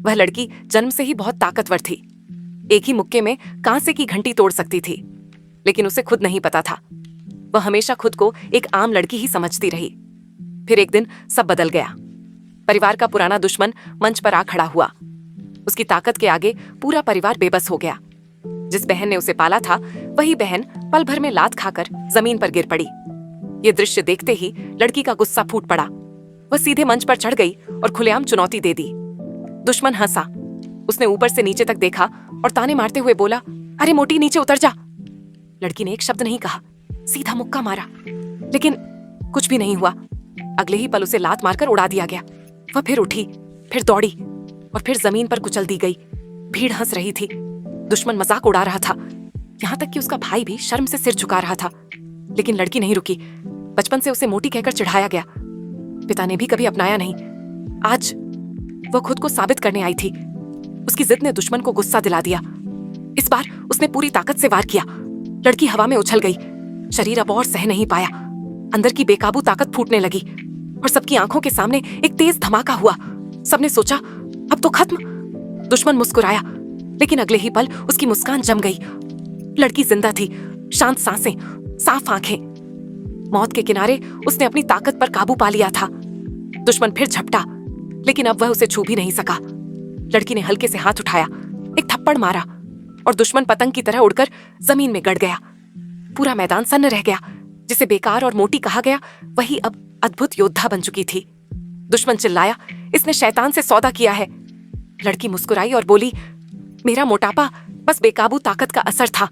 वह लड़की जन्म से ही बहुत ताकतवर थी। एक ही मुक्के में कांसे की घंटी तोड़ सकती थी, लेकिन उसे खुद नहीं पता था। वह हमेशा खुद को एक आम लड़की ही समझती रही। फिर एक दिन सब बदल गया। परिवार का पुराना दुश्मन मंच पर आ खड़ा हुआ। उसकी ताकत के आगे पूरा परिवार बेबस हो गया। जिस बहन ने उसे पाला था, वही बहन पल भर में लात खाकर जमीन पर गिर पड़ी। ये दृश्य देखते ही लड़की का गुस्सा फूट पड़ा। वह सीधे मंच पर चढ़ गई और खुलेआम चुनौती दे दी। दुश्मन हंसा। उसने ऊपर से नीचे तक देखा और ताने मारते हुए बोला, अरे मोटी, नीचे उतर जा। लड़की ने एक शब्द नहीं कहा, सीधा मुक्का मारा, लेकिन कुछ भी नहीं हुआ। अगले ही पल उसे लात मारकर उड़ा दिया गया। वह फिर उठी, फिर दौड़ी और फिर जमीन पर कुचल दी गई। भीड़ हंस रही थी। दुश्मन मजाक उड़ा रहा था। यहाँ तक कि उसका भाई भी शर्म से सिर झुका रहा था। लेकिन लड़की नहीं रुकी। बचपन से उसे मोटी कहकर चिढ़ाया गया। पिता ने भी कभी अपनाया नहीं। आज वह खुद को साबित करने आई थी। उसकी जिद ने दुश्मन को गुस्सा दिला दिया। इस बार उसने पूरी ताकत से वार किया। लड़की हवा में उछल गई। शरीर अब और सह नहीं पाया। अंदर की बेकाबू ताकत फूटने लगी और सबकी आंखों के सामने एक तेज धमाका हुआ। सबने सोचा, अब तो खत्म। दुश्मन मुस्कुराया, लेकिन अगले ही पल उसकी मुस्कान जम गई। लड़की जिंदा थी, शांत सांसें, साफ आंखें। मौत के किनारे उसने अपनी ताकत पर काबू पा लिया था। दुश्मन फिर झपटा, लेकिन अब वह उसे छू भी नहीं सका। लड़की ने हल्के से हाथ उठाया, एक थप्पड़ मारा और दुश्मन पतंग की तरह उड़कर जमीन में गड़ गया। पूरा मैदान सन्न रह गया। जिसे बेकार और मोटी कहा गया, वही अब अद्भुत योद्धा बन चुकी थी। दुश्मन चिल्लाया, इसने शैतान से सौदा किया है। लड़की मुस्कुराई और बोली, मेरा मोटापा बस बेकाबू ताकत का असर था।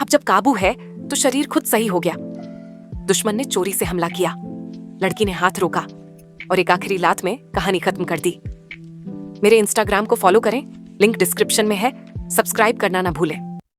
अब जब काबू है तो शरीर खुद सही हो गया। दुश्मन ने चोरी से हमला किया। लड़की ने हाथ रोका और एक आखिरी लात में कहानी खत्म कर दी। मेरे इंस्टाग्राम को फॉलो करें, लिंक डिस्क्रिप्शन में है। सब्सक्राइब करना ना भूलें।